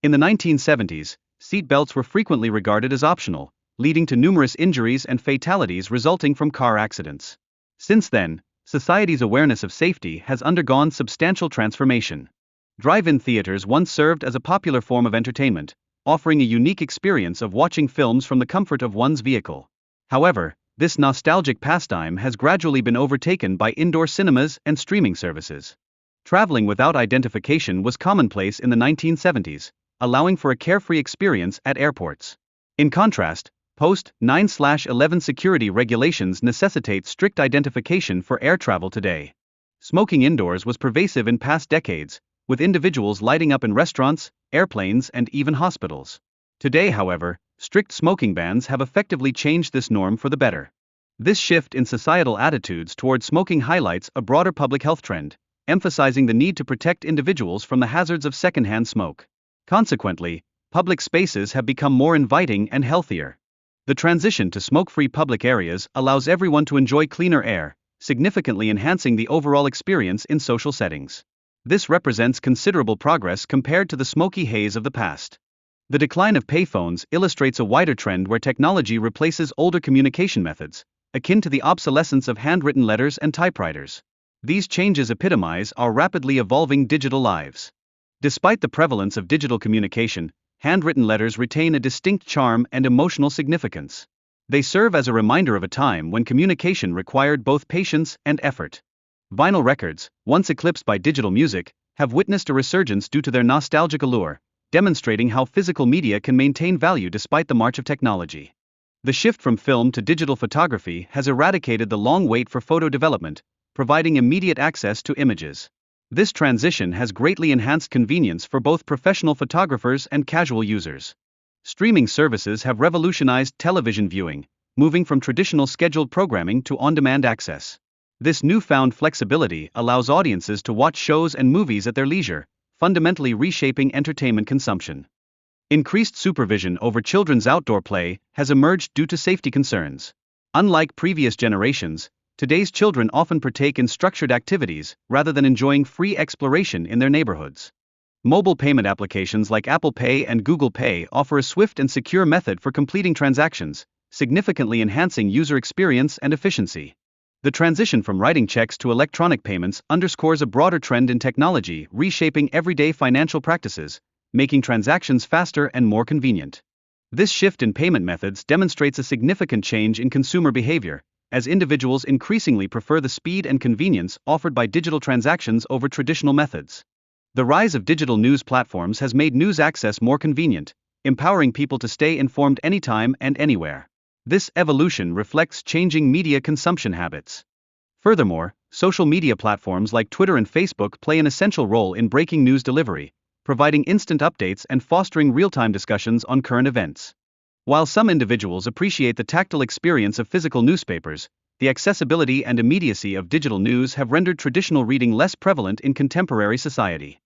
In the 1970s, seat belts were frequently regarded as optional, leading to numerous injuries and fatalities resulting from car accidents. Since then, society's awareness of safety has undergone substantial transformation. Drive-in theaters once served as a popular form of entertainment, offering a unique experience of watching films from the comfort of one's vehicle. However, this nostalgic pastime has gradually been overtaken by indoor cinemas and streaming services. Traveling without identification was commonplace in the 1970s, allowing for a carefree experience at airports. In contrast, post-9/11 security regulations necessitate strict identification for air travel today. Smoking indoors was pervasive in past decades, with individuals lighting up in restaurants, airplanes, and even hospitals. Today, however, strict smoking bans have effectively changed this norm for the better. This shift in societal attitudes toward smoking highlights a broader public health trend, emphasizing the need to protect individuals from the hazards of secondhand smoke. Consequently, public spaces have become more inviting and healthier. The transition to smoke-free public areas allows everyone to enjoy cleaner air, significantly enhancing the overall experience in social settings. This represents considerable progress compared to the smoky haze of the past. The decline of payphones illustrates a wider trend where technology replaces older communication methods, akin to the obsolescence of handwritten letters and typewriters. These changes epitomize our rapidly evolving digital lives. Despite the prevalence of digital communication, handwritten letters retain a distinct charm and emotional significance. They serve as a reminder of a time when communication required both patience and effort. Vinyl records, once eclipsed by digital music, have witnessed a resurgence due to their nostalgic allure, demonstrating how physical media can maintain value despite the march of technology. The shift from film to digital photography has eradicated the long wait for photo development, providing immediate access to images. This transition has greatly enhanced convenience for both professional photographers and casual users. Streaming services have revolutionized television viewing, moving from traditional scheduled programming to on-demand access. This newfound flexibility allows audiences to watch shows and movies at their leisure, fundamentally reshaping entertainment consumption. Increased supervision over children's outdoor play has emerged due to safety concerns. Unlike previous generations, today's children often partake in structured activities rather than enjoying free exploration in their neighborhoods. Mobile payment applications like Apple Pay and Google Pay offer a swift and secure method for completing transactions, significantly enhancing user experience and efficiency. The transition from writing checks to electronic payments underscores a broader trend in technology reshaping everyday financial practices, making transactions faster and more convenient. This shift in payment methods demonstrates a significant change in consumer behavior, as individuals increasingly prefer the speed and convenience offered by digital transactions over traditional methods. The rise of digital news platforms has made news access more convenient, empowering people to stay informed anytime and anywhere. This evolution reflects changing media consumption habits. Furthermore, social media platforms like Twitter and Facebook play an essential role in breaking news delivery, providing instant updates and fostering real-time discussions on current events. While some individuals appreciate the tactile experience of physical newspapers, the accessibility and immediacy of digital news have rendered traditional reading less prevalent in contemporary society.